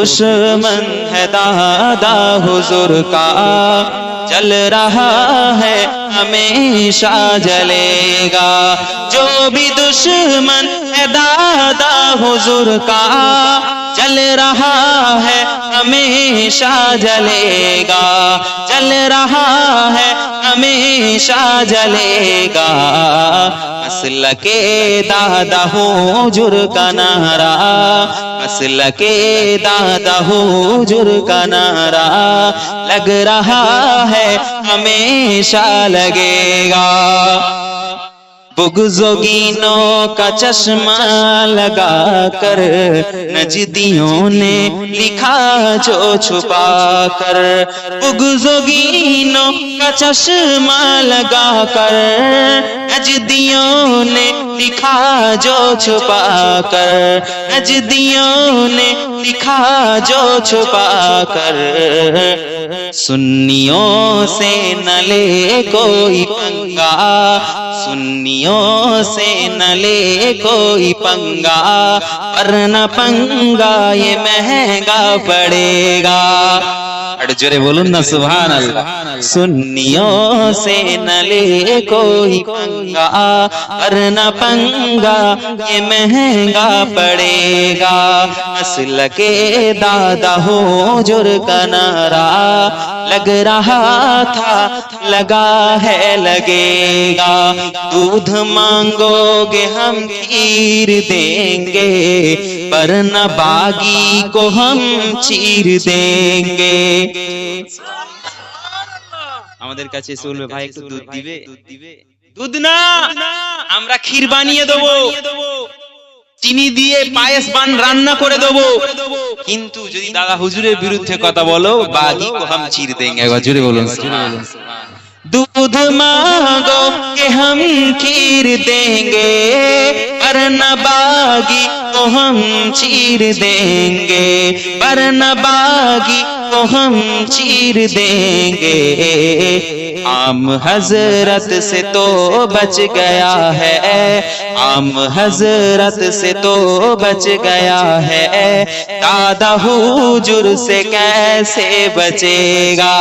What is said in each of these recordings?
दुश्मन है दादा हुजूर का, जल रहा है हमेशा जलेगा। जो भी दुश्मन है दादा हुजूर का, जल रहा है हमेशा जलेगा, जल रहा है हमेशा जलेगा। मसलके दादा हुजूर का नारा, मसलके दादा हुजूर का नारा, लग रहा है हमेशा लगेगा। बुग़्ज़ोगीनों का चश्मा लगा कर नजदियों ने लिखा जो छुपा कर, बुग़्ज़ोगीनों का चश्मा लगा कर नजदियों ने लिखा जो छुपा कर, नजदियों ने लिखा जो छुपा कर। सुन्नियों से न ले कोई पंगा, सुन्नियों से न ले कोई पंगा, वरना पंगा ये महंगा पड़ेगा। अरे जोरे बोलूं ना सुभान अल्लाह। सुन्नियों से न ले कोई पंगा, वरना पंगा ये महंगा पड़ेगा। मसलके दादा हुजूर का नारा, लग रहा था लगा है लगेगा। दूध मांगोगे हम खीर देंगे, पर न बागी को हम चीर देंगे। আমাদের কাছে এসে বলবে ভাই একটু দুধ দিবে, দুধ না আমরা ক্ষীর বানিয়ে দেবো, চিনি দিয়ে পায়েস রান্না করে দেবো, কিন্তু যদি দাদা হুজুরের বিরুদ্ধে কথা বলো বাগি को हम चीर देंगे। একবার জোরে বলুন। दूध मांगो कि हम खीर देंगे, पर न बागी को हम चीर देंगे, पर न बागी को हम चीर देंगे। आम हजरत से तो बच गया है, आम हजरत से तो बच गया है, दादा हुजूर से कैसे बचेगा।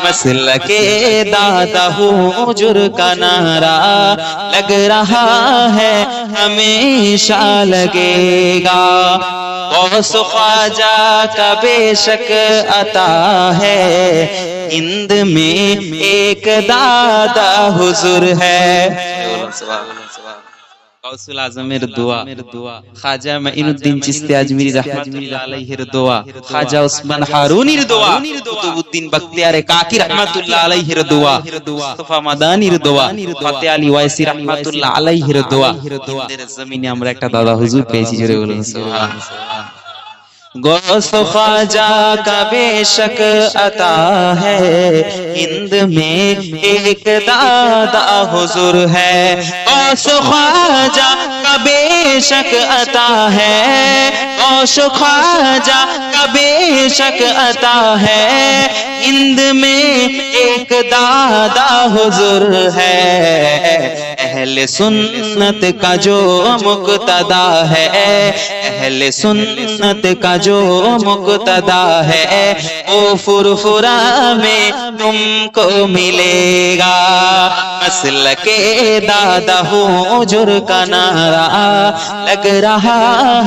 मसलके दादा हुजूर का नारा, लग रहा है हमेशा लगेगा। गौस ख्वाजा का बेशक अता है, हिंद में एक दादा हुजूर है। गौसुल आजमेर दुआ, खाजा माइनुद्दीन चिश्ती आजमीरी रहमतुल्लाह अलैहिर दुआ, खाजा उस्मान हारूनीर दुआ, कुतुबुद्दीन बख्तियार काकी रहमतुल्लाह अलैहिर दुआ, मुस्तफा মাদানির दुआ, ফাতে আলী ওয়াইসি रहमतुल्लाह अलैहिর दुआ। হিন্দের জমিনে আমরা একটা দাদা হুজুর পেয়েছি, জোরে বলুন সুবহান। गौस ख्वाजा का बेशक अता है, हिंद में एक दादा हुजूर है। गौस ख्वाजा का बेशक अता है, गौस ख्वाजा का बेशक अता है, हिंद में एक दादा हुजूर है। अहले सुन्नत का जो मुक्तदा है, अहले सुन्नत का जो मुक्तदा है, वो फुरफुरा में तुमको मिलेगा। मसलके दादा हुजूर का नारा, लग रहा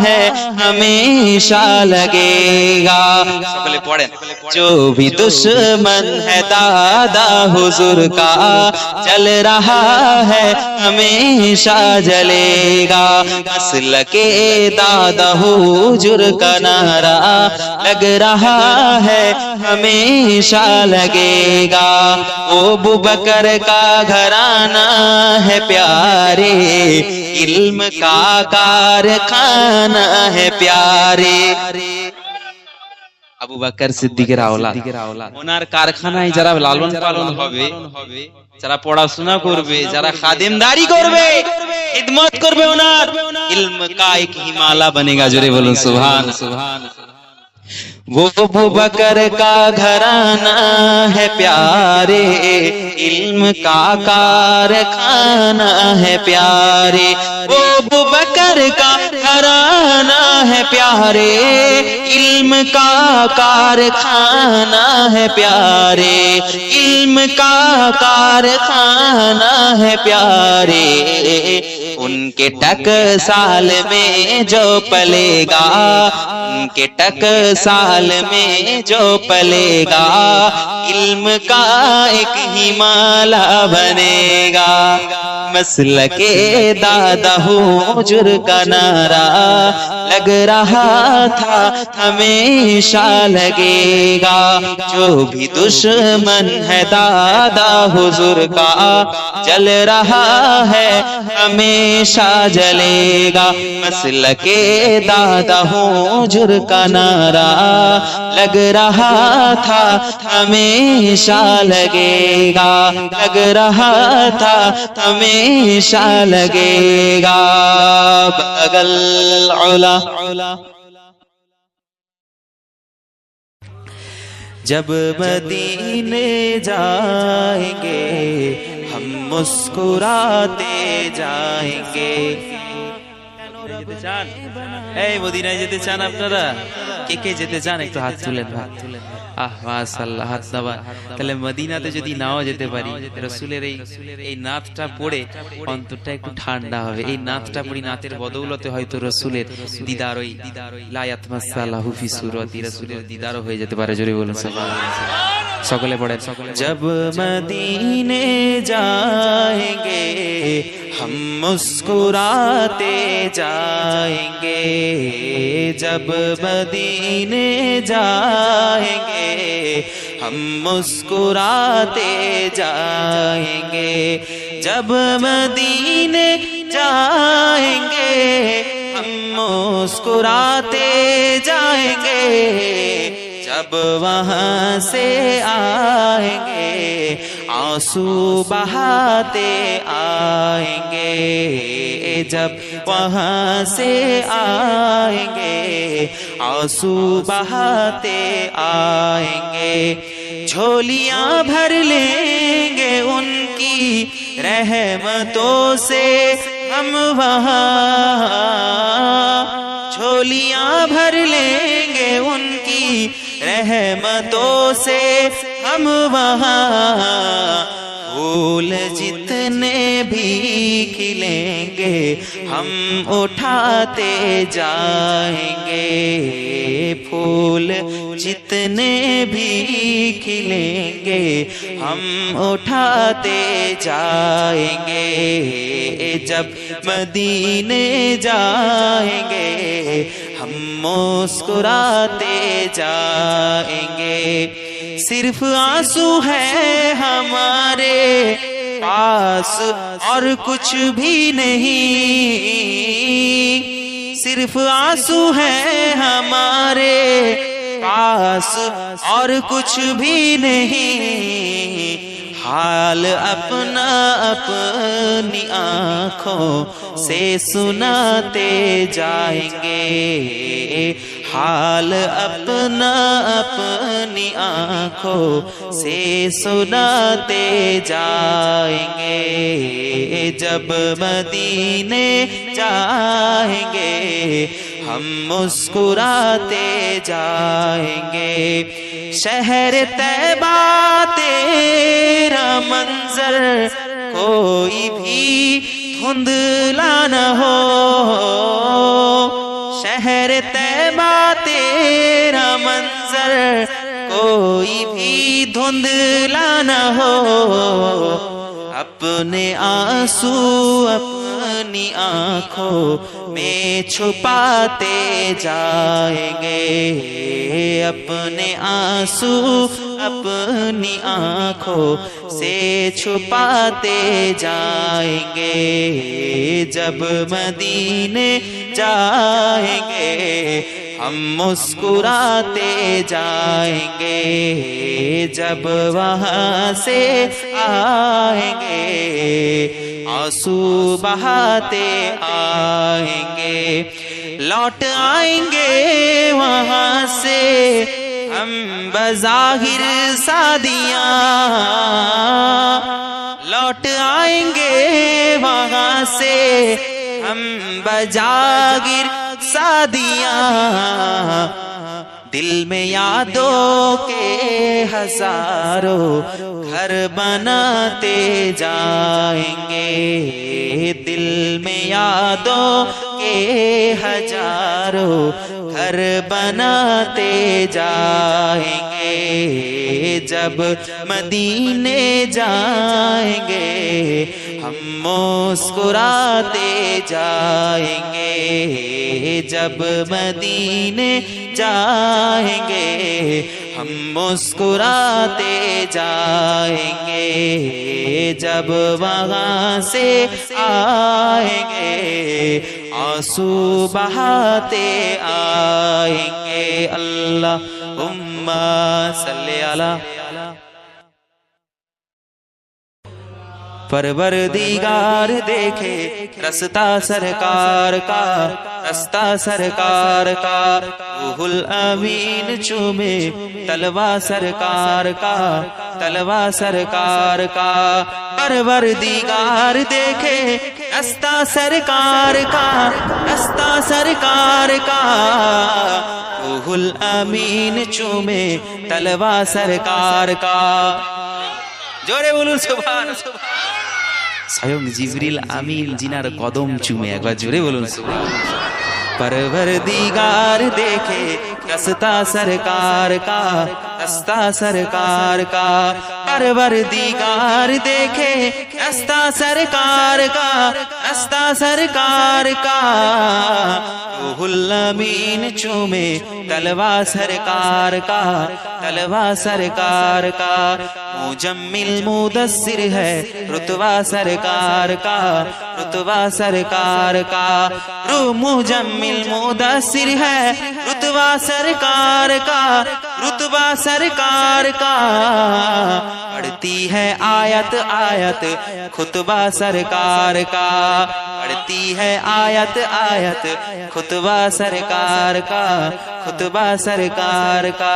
है हमेशा लगेगा। सबले पढ़ें। जो भी दुश्मन है दादा हुजूर का, जल रहा है हमेशा जलेगा। मसलके दादा हुजूर का नारा, लग रहा है हमेशा लगेगा। ओ अबू बकर का घराना है प्यारे, इल्म का कारखाना है प्यारे। আবু বকর সিদ্দিকের আওলাদ, ওনার কারখানায় যারা লালন পালন হবে, যারা পড়াশোনা করবে, যারা খাদেমদারি করবে, খিদমত করবে, ওনার ইলম का एक हिमालय बनेगा। जोरे बोलो सुभान सुभान। वो अबू बकर का घराना है प्यारे, इल्म का कारखाना है प्यारे। वो अबू बकर در کا گھرانہ ہے پیارے، علم کا کارخانہ ہے پیارے، علم کا کارخانہ ہے پیارے، ان کے ٹکسال میں جو پلے گا، ان کے ٹکسال میں جو پلے گا، علم کا ایک ہمالیہ بنے گا۔ مسلک دادا حجر کا نعرہ لگ رہا تھا ہمیشہ لگے گا، جو بھی دشمن ہے دادا حضور کا جل رہا ہے ہمیشہ جلے گا۔ مسلک دادا حجر کا نعرہ لگ رہا تھا ہمیشہ لگے گا، لگ رہا تھا ہمیشہ لگے گا۔ بغل علا جب مدینے جائیں گے ہم مسکراتے جائیں گے۔ এই মদিনায় যেতে চান আপনারা? কে কে যেতে চান একটু হাত তুলেন। আহ মাশাআল্লাহ, হাত নামান। তাহলে মদিনাতে যদি নাও যেতে পারি, রাসূলের এই নাতটা পড়ে অন্তরটা একটু ঠান্ডা হবে। এই নাতটা পড়ি, নাতের বদৌলতে হয়তো রাসূলের দিদার, ওই লা ইয়াতমাসাল্লাহু ফি সুরাতি, রাসূলের দিদারও হয়ে যেতে পারে। জোরে বলুন সুবহানাল্লাহ। সকলে পড়েন। জব মদিনে যাएंगे हम मुस्कुराते जाएंगे, जब मदीने जाएंगे हम मुस्कुराते जाएंगे, जब मदीने जाएंगे हम मुस्कुराते जाएंगे, जब वहाँ से आएंगे आंसू बहाते आएंगे, जब वहाँ से आएंगे आंसू बहाते आएंगे, झोलियाँ भर लेंगे उनकी रहमतों से हम वहाँ, झोलियाँ भर लेंगे उनकी रहमतों से हम वहाँ, फूल जितने भी खिलेंगे हम उठाते जाएंगे, फूल जितने भी खिलेंगे हम उठाते जाएंगे, जब मदीने जाएंगे हम मुस्कुराते जाएंगे। सिर्फ आंसू है हमारे पास और कुछ भी नहीं, सिर्फ आंसू है हमारे पास और कुछ भी नहीं, हाल अपना अपनी आँखों से सुनाते जाएंगे, हाल अपना अपनी आँखों से सुनाते जाएंगे, जब मदीने जाएंगे हम मुस्कुराते जाएंगे। शहर तैबा तेरा मंजर कोई भी धुंधला न हो, शहर तैबा तेरा मंजर कोई भी धुंधला न हो, अपने आंसू अपनी आँखों में छुपाते जाएंगे, अपने आंसू अपनी आँखों से छुपाते जाएंगे, जब मदीने जाएंगे हम मुस्कुराते जाएंगे, जब वहाँ से आएंगे आंसू बहाते आएंगे, लौट आएंगे वहाँ से हम बज़ाहिर सादियाँ, लौट आएंगे वहाँ से हम बजागिर सादियां दिल में यादों के हजारों घर बनाते जाएंगे दिल में यादों के हजारों घर बनाते जाएंगे जब मदीने जाएंगे हम मुस्कुराते जाएंगे जब मदीने जाएंगे हम मुस्कुराते जाएंगे जब वहाँ से आएंगे आंसू बहाते आएंगे अल्लाहुम्मा सल्ली अला परवरदिगार देखे रास्ता सरकार का रास्ता सरकार का रूहुल अमीन चूमे तलवा सरकार का तलवा सरकार का परवरदिगार देखे रास्ता सरकार का रास्ता सरकार का रूहुल अमीन चूमे तलवा सरकार का जोरे बोलूं सुभान स्वयं जिब्रील आमीन जिनार कदम चूमे एक बार जोरे बोलूं सुभान परवरदिगार देखे रास्ता सरकार का रास्ता सरकार का परवरदिगार देखे रास्ता सरकार का रास्ता सरकार का रूहुल अमीन चूमे तलवा सरकार का तलवा सरकार का मुजम्मिल मुदस्सिर है रुतबा सरकार का रुतबा सरकार का मुजम्मिल मुदस्सिर है रुतबा सरकार का रुतबा सरकार का पढ़ती है आयत आयत खुतबा सरकार का पढ़ती है आयत आयत खुतबा सरकार का खुतबा सरकार का